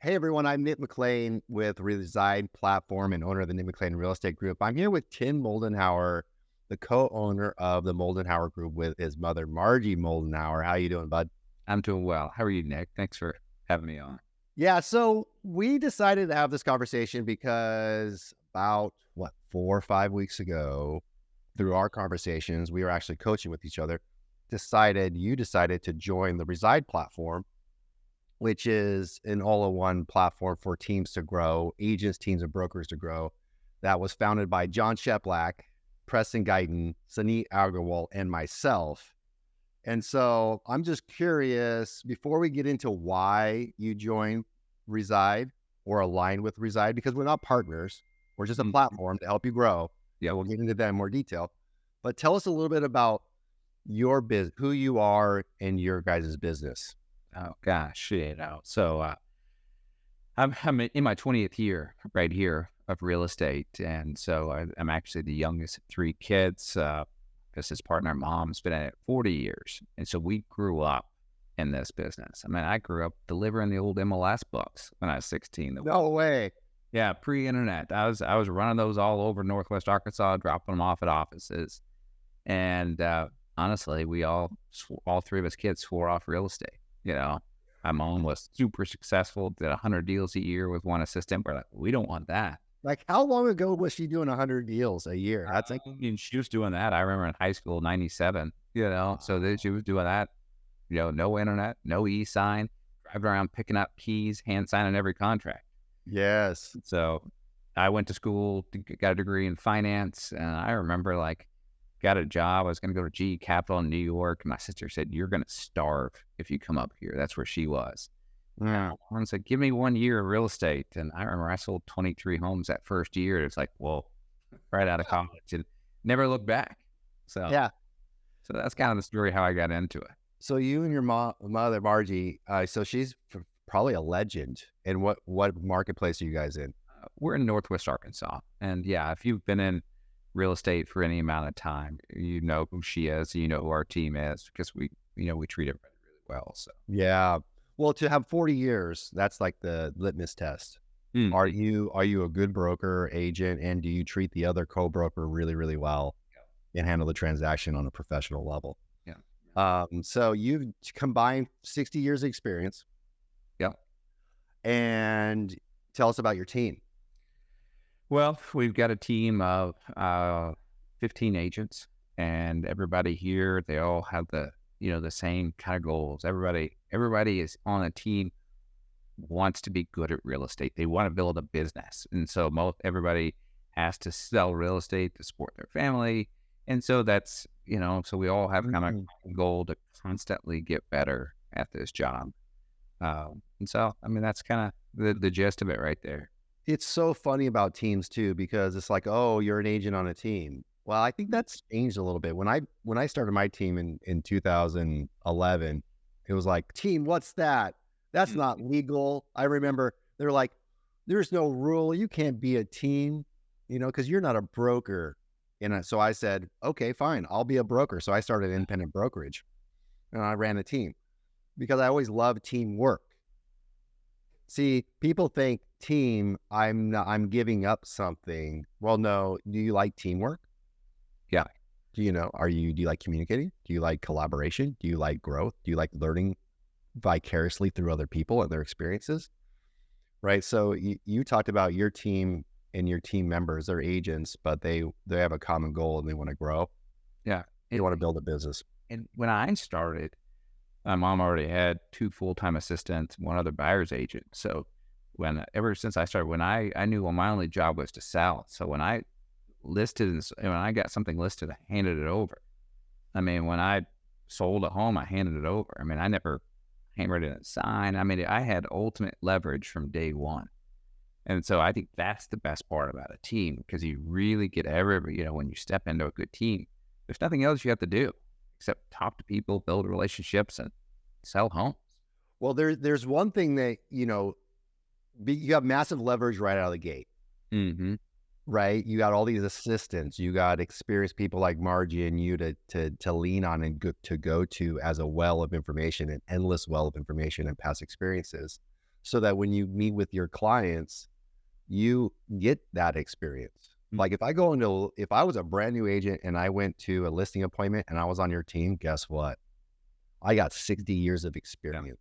Hey everyone, I'm Nick McLean with Reside Platform and owner of the Nick McLean Real Estate Group. I'm here with Tim Moldenhauer, the co-owner of the Moldenhauer Group with his mother, Margie Moldenhauer. How you doing, bud? I'm doing well. How are you, Nick? Thanks for having me on. Yeah, so we decided to have this conversation because about 4 or 5 weeks ago, through our conversations, we were actually coaching with each other, you decided to join the Reside Platform, which is an all-in-one platform for teams to grow, agents, teams, and brokers to grow. That was founded by John Sheplack, Preston Guyton, Sanit Agarwal, and myself. And so I'm just curious, before we get into why you joined Reside or aligned with Reside, because we're not partners, we're just a platform to help you grow. Yeah, we'll get into that in more detail. But tell us a little bit about your business, who you are in your guys' business. Oh gosh, I'm in my 20th year right here of real estate, and so I'm actually the youngest of three kids. Because his partner, mom's been at it 40 years, and so we grew up in this business. I mean, I grew up delivering the old MLS books when I was 16. No way. Yeah, pre-internet. I was running those all over Northwest Arkansas, dropping them off at offices, and honestly, we all three of us kids swore off real estate. My mom was super successful, did 100 deals a year with one assistant. We're like, we don't want that. Like, how long ago was she doing 100 deals a year? That's like, She was doing that. I remember in high school, 97, so she was doing that, no internet, no e-sign, driving around picking up keys, hand signing every contract. yes. So I went to school, got a degree in finance, and I remember got a job. I was going to go to GE Capital in New York. And my sister said, "You're going to starve if you come up here." That's where she was. Yeah. And said, "Give me 1 year of real estate." And I remember I sold 23 homes that first year. It's like, whoa, right out of college, and never looked back. So that's kind of the story how I got into it. So you and your mother, Margie, so she's probably a legend. And what marketplace are you guys in? We're in Northwest Arkansas. And yeah, if you've been in real estate for any amount of time, you know who she is, you know who our team is, because we treat everybody really well. So Yeah. Well, to have 40 years, that's like the litmus test. Are you a good broker, agent, and do you treat the other co-broker really, really well and handle the transaction on a professional level? Yeah. So you've combined 60 years of experience. Yeah. And tell us about your team. Well, we've got a team of 15 agents, and everybody here, they all have the same kind of goals. Everybody is on a team, wants to be good at real estate. They want to build a business. And so everybody has to sell real estate to support their family. And so that's, so we all have kind of a goal to constantly get better at this job. And so, I mean, that's kind of the gist of it right there. It's so funny about teams too, because it's like, oh, you're an agent on a team. Well, I think that's changed a little bit. When I started my team in 2011, it was like, team, what's that? That's not legal. I remember they're like, there's no rule. You can't be a team, because you're not a broker. And so I said, okay, fine, I'll be a broker. So I started independent brokerage and I ran a team because I always loved teamwork. See, people think team, I'm giving up something. Well, no. Do you like teamwork? Yeah. Do you like communicating? Do you like collaboration? Do you like growth? Do you like learning vicariously through other people and their experiences? Right. So you talked about your team and your team members, they're agents, but they have a common goal and they want to grow. Yeah. They want to build a business. And when I started, my mom already had 2 full-time assistants, 1 other buyer's agent. So ever since I started, when I knew my only job was to sell. So when I got something listed, I handed it over. I mean, when I sold a home, I handed it over. I mean, I never hammered in a sign. I mean, I had ultimate leverage from day one. And so I think that's the best part about a team, because you really get when you step into a good team, there's nothing else you have to do except talk to people, build relationships, and sell homes. Well, there's one thing that, you have massive leverage right out of the gate. Mm-hmm. Right? You got all these assistants, you got experienced people like Margie and you to lean on and to go to as a well of information, an endless well of information and past experiences. so that when you meet with your clients, you get that experience. Like if I was a brand new agent and I went to a listing appointment and I was on your team, guess what? I got 60 years of experience.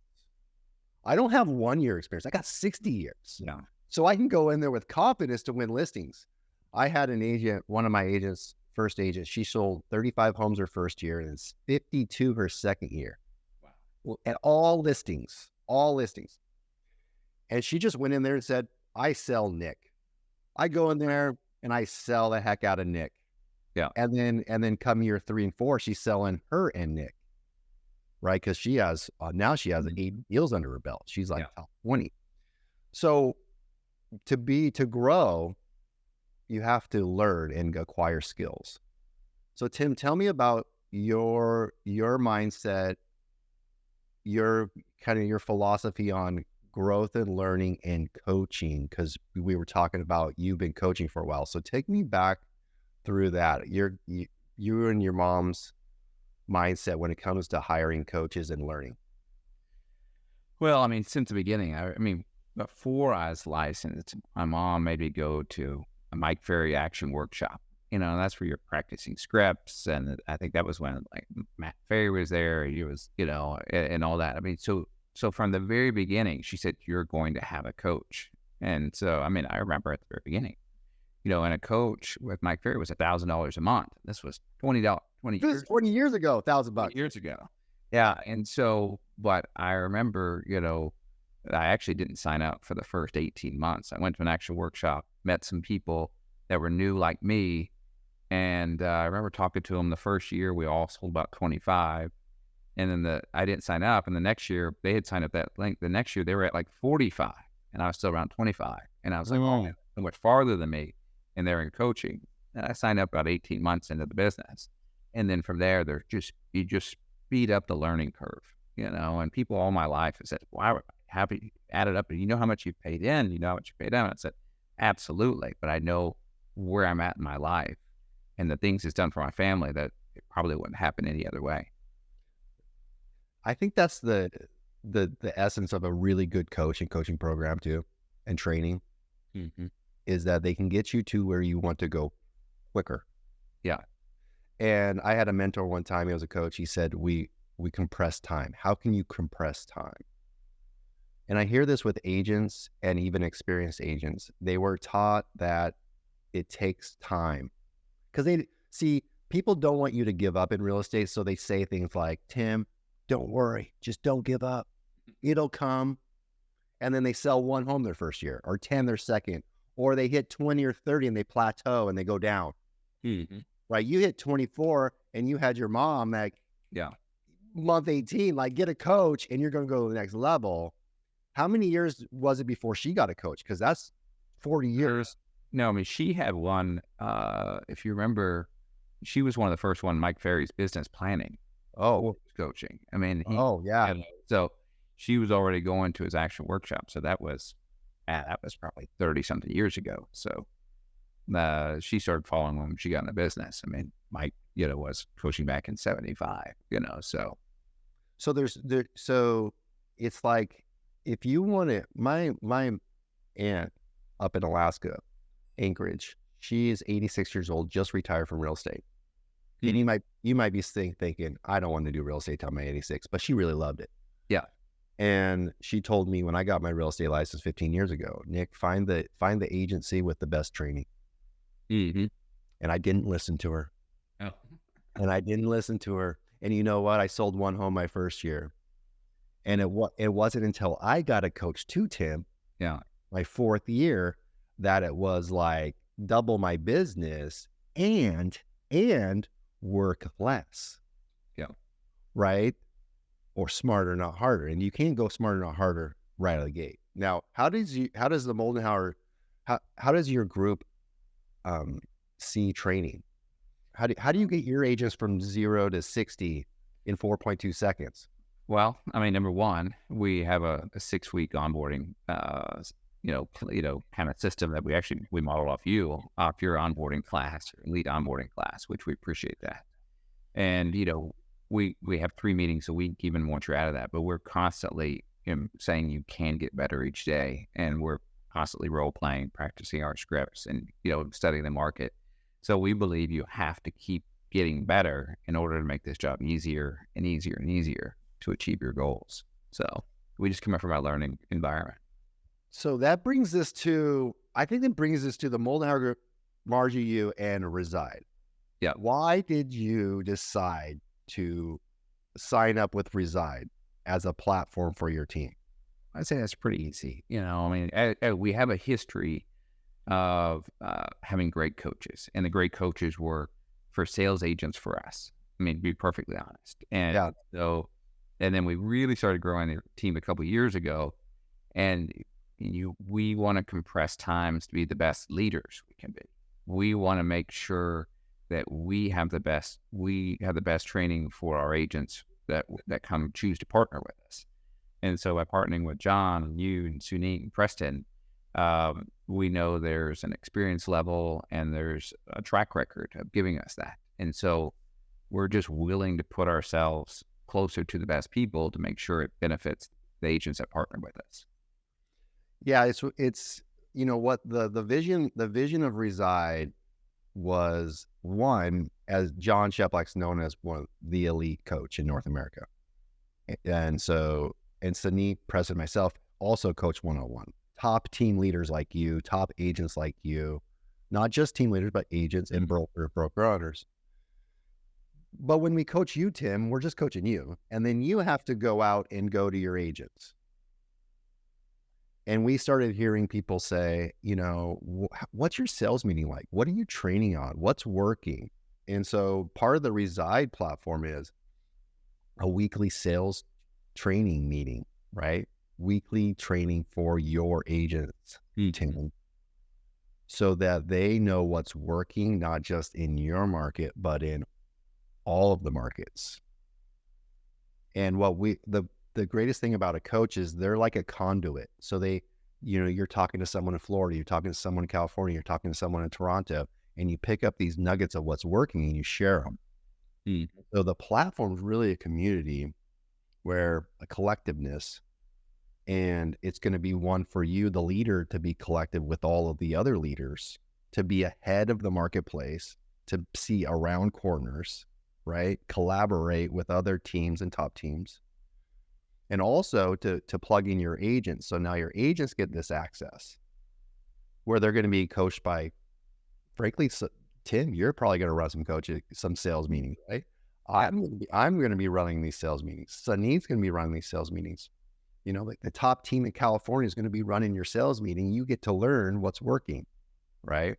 I don't have 1 year experience. I got 60 years. Yeah. So I can go in there with confidence to win listings. I had an agent, one of my agents, first agent, she sold 35 homes her first year and it's 52 her second year. Wow. At all listings. And she just went in there and said, I sell Nick. I go in there and I sell the heck out of Nick. Yeah. And then come year 3 and 4, she's selling her and Nick. Right? Because she has, now she has 8 deals under her belt. She's like top 20. So to grow, you have to learn and acquire skills. So Tim, tell me about your mindset, your philosophy on growth and learning and coaching, because we were talking about you've been coaching for a while. So take me back through that. You and your mom's mindset when it comes to hiring coaches and learning. Well, I mean, since the beginning, I mean, before I was licensed, my mom made me go to a Mike Ferry action workshop. You know, and that's where you're practicing scripts. And I think that was when like Matt Ferry was there. He was, you know, and all that. I mean, so from the very beginning, she said, you're going to have a coach. And so, I mean, I remember at the very beginning, you know, and a coach with Mike Ferry was $1,000 a month. This was $20 years ago, $1,000 bucks. Years ago. Yeah. And so, but I remember, you know, I actually didn't sign up for the first 18 months. I went to an actual workshop, met some people that were new like me. And I remember talking to them the first year, we all sold about 25. And then I didn't sign up. And the next year they had signed up that link. The next year they were at like 45 and I was still around 25. And I was like, oh, man, so much farther than me. And they're in coaching. And I signed up about 18 months into the business. And then from there, you just speed up the learning curve, you know, and people all my life have said, wow, have you added up? And you know how much you've paid in, you know how much you paid out. I said, absolutely. But I know where I'm at in my life and the things it's done for my family that it probably wouldn't happen any other way. I think that's the essence of a really good coaching program too, and training, is that they can get you to where you want to go quicker. Yeah. And I had a mentor one time, he was a coach. He said, we compress time. How can you compress time? And I hear this with agents and even experienced agents. They were taught that it takes time because people don't want you to give up in real estate. So they say things like, Tim, don't worry, just don't give up. It'll come. And then they sell 1 home their first year or 10 their second, or they hit 20 or 30 and they plateau and they go down. Right? You hit 24 and you had your mom like month 18, like get a coach and you're going to go to the next level. How many years was it before she got a coach? Because that's 40 years. No, I mean, she had one, if you remember, she was one of the first one, Mike Ferry's business planning. Coaching. I mean, so she was already going to his actual workshop. So that was probably 30 something years ago. So she started following him when she got in the business. I mean, Mike, you know, was coaching back in 75, you know, so so it's like, if you want to, my aunt up in Alaska, Anchorage, she is 86 years old, just retired from real estate. And you might be thinking, I don't want to do real estate till I'm 86, but she really loved it. Yeah. And she told me when I got my real estate license 15 years ago, Nick, find the agency with the best training. And I didn't listen to her. And you know what? I sold 1 home my first year. And it wasn't until I got a coach too, Tim, my 4th year, that it was like double my business and work less. Right? Or smarter, not harder. And you can't go smarter, not harder right out of the gate. Now, how does the Moldenhauer, how does your group see training? How do you get your agents from 0 to 60 in 4.2 seconds? Well, I mean, number one, we have a 6-week onboarding, kind of system that we modeled off your onboarding class, or elite onboarding class, which we appreciate that. And, you know, we have 3 meetings a week, even once you're out of that, but we're constantly saying you can get better each day. And we're constantly role playing, practicing our scripts and, studying the market. So we believe you have to keep getting better in order to make this job easier and easier and easier to achieve your goals. So we just come up from our learning environment. So that brings us to, I think that brings us to the Moldenhauer Group, Margie, you, and Reside. Yeah. Why did you decide to sign up with Reside as a platform for your team? I'd say that's pretty easy. We have a history of having great coaches, and the great coaches were for sales agents for us. To be perfectly honest. And and then we really started growing the team a couple of years ago, and we want to compress times to be the best leaders we can be. We want to make sure that we have the best training for our agents that come choose to partner with us. And so by partnering with John and you and Sunit and Preston, we know there's an experience level and there's a track record of giving us that. And so we're just willing to put ourselves closer to the best people to make sure it benefits the agents that partner with us. Yeah, it's what the vision of Reside was, one, as John Sheplack's known as one of the elite coach in North America. And Sunit, Preston, myself also coach 101. Top team leaders like you, top agents like you, not just team leaders, but agents and broker owners. But when we coach you, Tim, we're just coaching you. And then you have to go out and go to your agents. And we started hearing people say, what's your sales meeting like? What are you training on? What's working? And so part of the Reside platform is a weekly sales training meeting, right? Weekly training for your agents, Tim, so that they know what's working, not just in your market, but in all of the markets. And the greatest thing about a coach is they're like a conduit. So you're talking to someone in Florida, you're talking to someone in California, you're talking to someone in Toronto, and you pick up these nuggets of what's working and you share them. So the platform is really a community where a collectiveness, and it's going to be one for you, the leader, to be collective with all of the other leaders, to be ahead of the marketplace, to see around corners, right? Collaborate with other teams and top teams. And also to plug in your agents. So now your agents get this access where they're going to be coached by, frankly, Tim, you're probably going to run some sales meetings, right? I'm going to be running these sales meetings. Sunit's going to be running these sales meetings. Like the top team in California is going to be running your sales meeting. You get to learn what's working, right?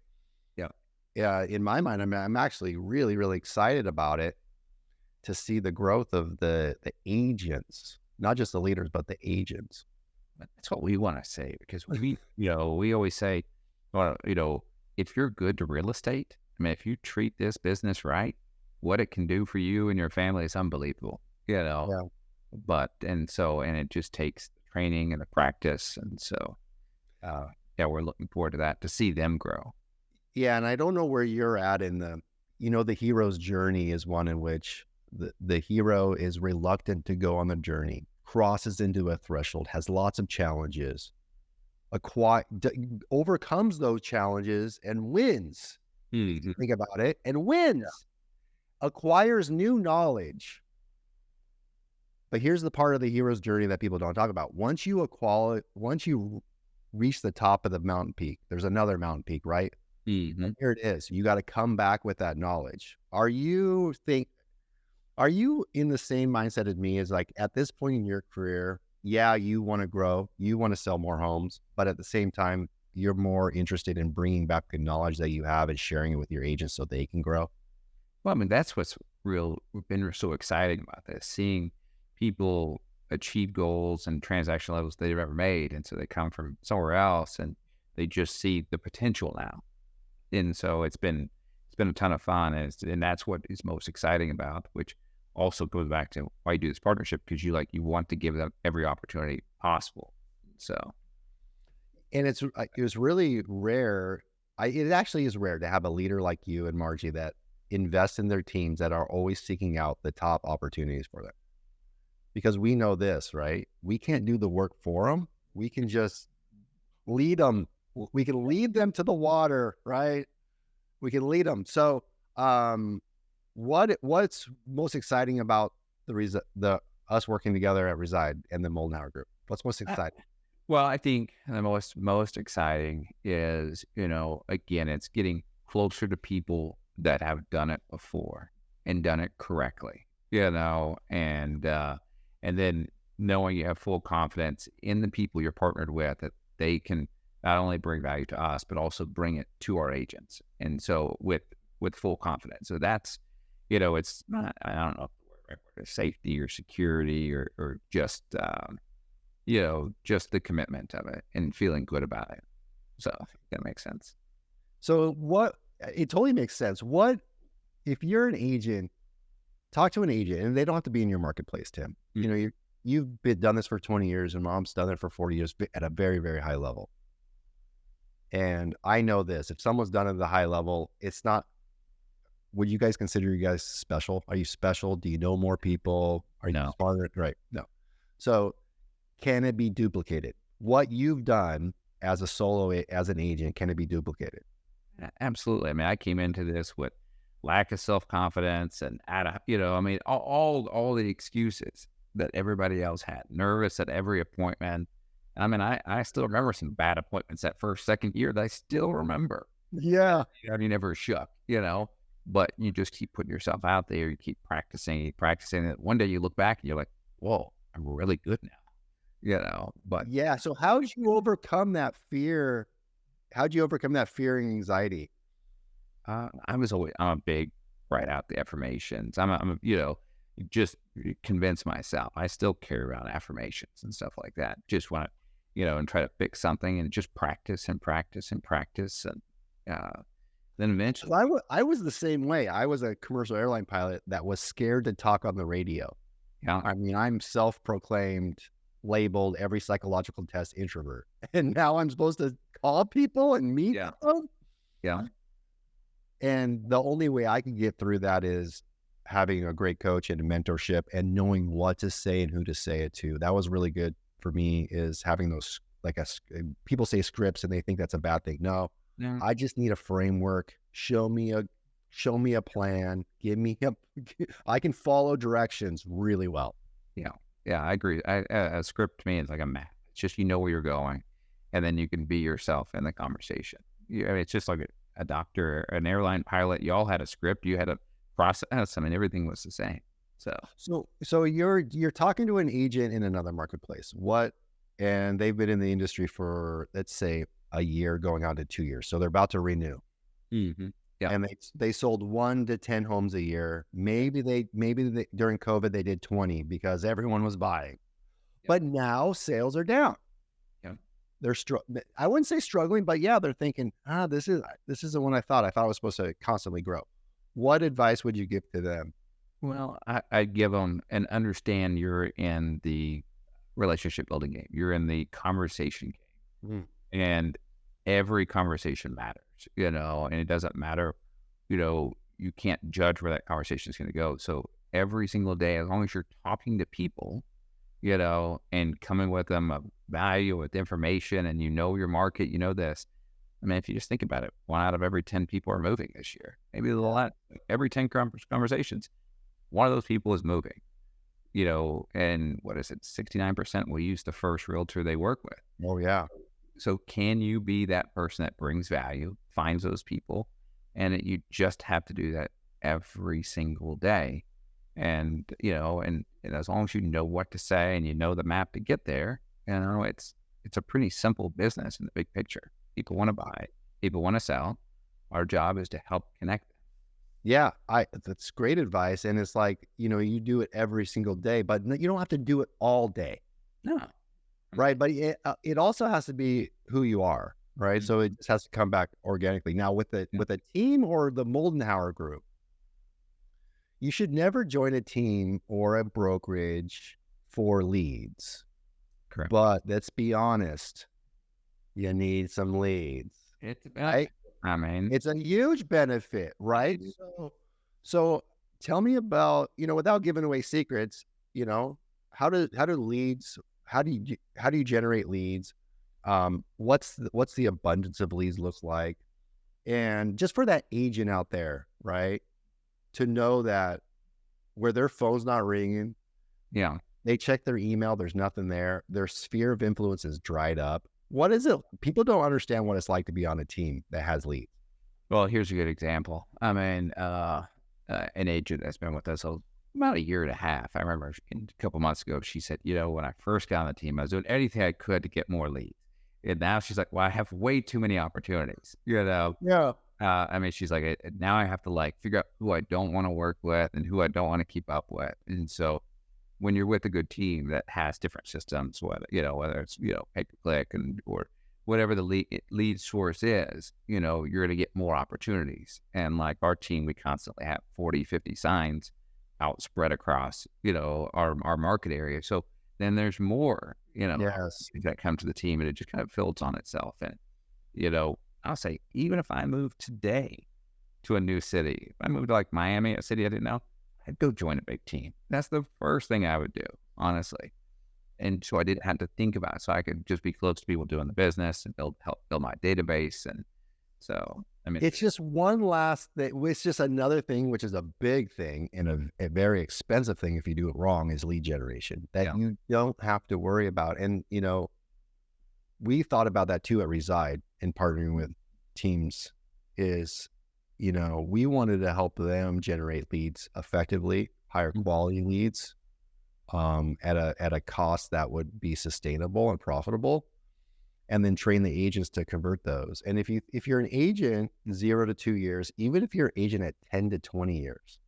Yeah. In my mind, I'm actually really, really excited about it, to see the growth of the agents. Not just the leaders, but the agents. That's what we want to say, because we always say, well, if you're good to real estate, if you treat this business right, what it can do for you and your family is unbelievable, Yeah. But, and it just takes training and the practice. And so, we're looking forward to that, to see them grow. Yeah. And I don't know where you're at in the hero's journey is one in which the hero is reluctant to go on the journey, crosses into a threshold, has lots of challenges, overcomes those challenges and wins. Think about it, and wins, acquires new knowledge. But here's the part of the hero's journey that people don't talk about. Once you reach the top of the mountain peak, there's another mountain peak, right? And here it is. You got to come back with that knowledge. Are you in the same mindset as me, as like at this point in your career, you want to grow, you want to sell more homes, but at the same time, you're more interested in bringing back the knowledge that you have and sharing it with your agents so they can grow? Well, that's what's been so exciting about this, seeing people achieve goals and transaction levels they've ever made. And so they come from somewhere else and they just see the potential now. And so it's been a ton of fun. And that's what is most exciting about, which also goes back to why you do this partnership, because you want to give them every opportunity possible. So, and it was really rare. It actually is rare to have a leader like you and Margie that invest in their teams, that are always seeking out the top opportunities for them. because we know this, right? We can't do the work for them. We can just lead them. We can lead them to the water, right? We can lead them. So, what's most exciting about the us working together at Reside and the Moldenhauer Group? What's most exciting? Well, I think the most exciting is, again, it's getting closer to people that have done it before and done it correctly, and then knowing you have full confidence in the people you're partnered with, that they can not only bring value to us, but also bring it to our agents. And so with full confidence. So that's, it's not, I don't know if the right word is safety or security or just, just the commitment of it and feeling good about it. So I think that makes sense. So it totally makes sense. If you're an agent, talk to an agent, and they don't have to be in your marketplace, Tim. Mm-hmm. You've done this for 20 years and Mom's done it for 40 years at a very, very high level. And I know this, if someone's done it at a high level, it's not, would you guys consider you guys special? Are you special? Do you know more people? Are you smarter? Right. No. So can it be duplicated? What you've done as an agent, can it be duplicated? Absolutely. I mean, I came into this with lack of self-confidence and all the excuses that everybody else had, nervous at every appointment. I mean, I still remember some bad appointments that second year that I still remember. Yeah. You never shook, but you just keep putting yourself out there. You keep practicing it. One day you look back and you're like, whoa, I'm really good now, but yeah. So how'd you overcome that fear? How'd you overcome that fear and anxiety? I'm a big write out the affirmations. Just convince myself. I still carry around affirmations and stuff like that. Just want to, and try to fix something and just practice and practice and practice. And then eventually. I was the same way. I was a commercial airline pilot that was scared to talk on the radio. Yeah. I mean, I'm self-proclaimed, labeled every psychological test introvert. And now I'm supposed to call people and meet them? Yeah. And the only way I can get through that is having a great coach and a mentorship and knowing what to say and who to say it to. That was really good for me, is having those, people say scripts and they think that's a bad thing. No, I just need a framework. Show me a plan. I can follow directions really well. Yeah. Yeah, I agree. A script to me is like a map. It's just, where you're going, and then you can be yourself in the conversation. It's just like a doctor, an airline pilot. You all had a script. You had a process. I mean, everything was the same. So you're talking to an agent in another marketplace. And they've been in the industry for, let's say, a year going on to 2 years. So they're about to renew. Mm-hmm. Yeah. And they sold 1 to 10 homes a year. Maybe during COVID they did 20 because everyone was buying. Yep. But now sales are down. Yeah. They're I wouldn't say struggling, but yeah, they're thinking, this isn't what I thought. I thought it was supposed to constantly grow. What advice would you give to them? Well, I'd give them and understand you're in the relationship building game. You're in the conversation game. And every conversation matters, and it doesn't matter, you can't judge where that conversation is going to go. So every single day, as long as you're talking to people, and coming with them a value with information, and your market, this. I mean, if you just think about it, 1 out of every 10 people are moving this year. Maybe a lot. Every 10 conversations, one of those people is moving. And what is it? 69% will use the first realtor they work with. Oh yeah. So can you be that person that brings value, finds those people, and you just have to do that every single day. And, and as long as you know what to say and you know the map to get there, it's a pretty simple business in the big picture. People want to buy, people want to sell. Our job is to help connect them. Yeah, that's great advice. And it's like, you do it every single day, but you don't have to do it all day. No. Right. But it also has to be who you are. Right. Mm-hmm. So it just has to come back organically. Now with a team or the Moldenhauer Group, you should never join a team or a brokerage for leads. Correct. But let's be honest, you need some leads. Right? I mean, it's a huge benefit, right? So tell me about, without giving away secrets, how do leads, how do you generate leads? What's the abundance of leads looks like? And just for that agent out there, right? To know that where their phone's not ringing, Yeah. they check their email, there's nothing there. Their sphere of influence is dried up. What is it? People don't understand what it's like to be on a team that has leads. Well, here's a good example. I mean, an agent that's been with us about a year and a half. I remember a couple months ago, she said, when I first got on the team, I was doing anything I could to get more leads. And now she's like, well, I have way too many opportunities, Yeah. I mean, she's like, now I have to like figure out who I don't want to work with and who I don't want to keep up with. And so when you're with a good team that has different systems, whether it's, pay per click or whatever the lead source is, you're going to get more opportunities. And like our team, we constantly have 40, 50 signs out spread across, our market area. So then there's more, Yes. that come to the team, and it just kind of builds on itself. And, I'll say, even if I moved today to a new city, if I moved to like Miami, a city I didn't know, I'd go join a big team. That's the first thing I would do, honestly. And so I didn't have to think about it. So I could just be close to people doing the business and help build my database. And so, I mean, It's just one last thing. It's just another thing, which is a big thing and a very expensive thing if you do it wrong, is lead generation that yeah, you don't have to worry about. And, we thought about that too at Reside and partnering with teams is, we wanted to help them generate leads effectively, higher quality leads, at a cost that would be sustainable and profitable, and then train the agents to convert those. And if you're an agent 0 to 2 years, even if you're an agent at 10 to 20 years,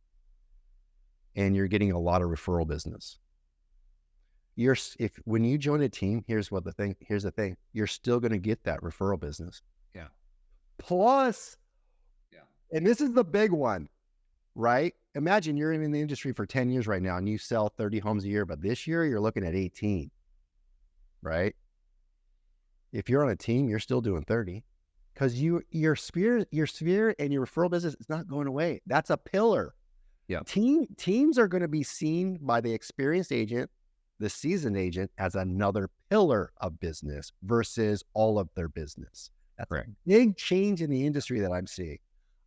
and you're getting a lot of referral business, when you join a team, here's the thing, you're still going to get that referral business. yeah, Plus, yeah, and this is the big one, right? Imagine you're in the industry for 10 years right now and you sell 30 homes a year, but this year you're looking at 18, right? If you're on a team, you're still doing 30 because your sphere and your referral business is not going away. That's a pillar. yeah, Teams are going to be seen by the experienced agent, the seasoned agent, as another pillar of business versus all of their business. That's right. a big change in the industry that I'm seeing.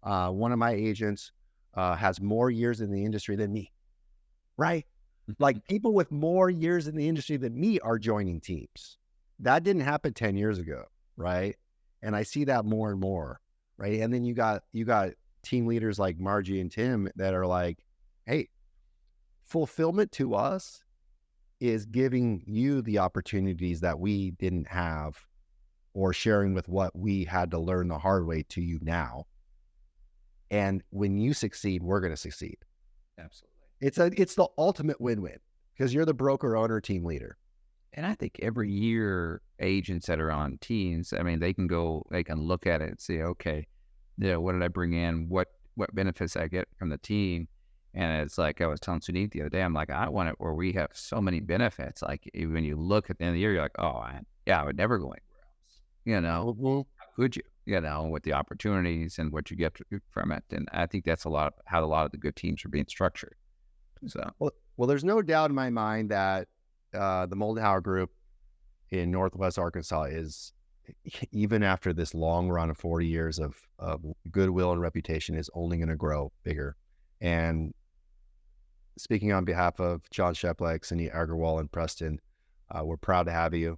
One of my agents has more years in the industry than me, right? Like people with more years in the industry than me are joining teams. That didn't happen 10 years ago, right? And I see that more and more, right? And then you got team leaders like Margie and Tim that are like, hey, fulfillment to us is giving you the opportunities that we didn't have, or sharing with what we had to learn the hard way to you now. And when you succeed, we're going to succeed. Absolutely. It's the ultimate win-win because you're the broker, owner, team leader. And I think every year agents that are on teams, I mean, they can look at it and say, okay, what did I bring in? What benefits I get from the team? And it's like I was telling Suneet the other day, I'm like, I want it where we have so many benefits. Like when you look at the end of the year, you're like, oh, I would never go anywhere else. Mm-hmm. How could you? With the opportunities and what you get from it. And I think that's how a lot of the good teams are being structured. So, well, there's no doubt in my mind that the Moldenhauer Group in Northwest Arkansas is, even after this long run of 40 years of goodwill and reputation, is only going to grow bigger. And speaking on behalf of John Sheplak, Cindy Agarwal, and Preston, we're proud to have you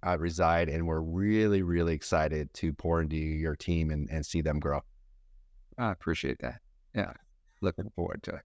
at Reside, and we're really, really excited to pour into your team and see them grow. I appreciate that. Yeah. Looking forward to it.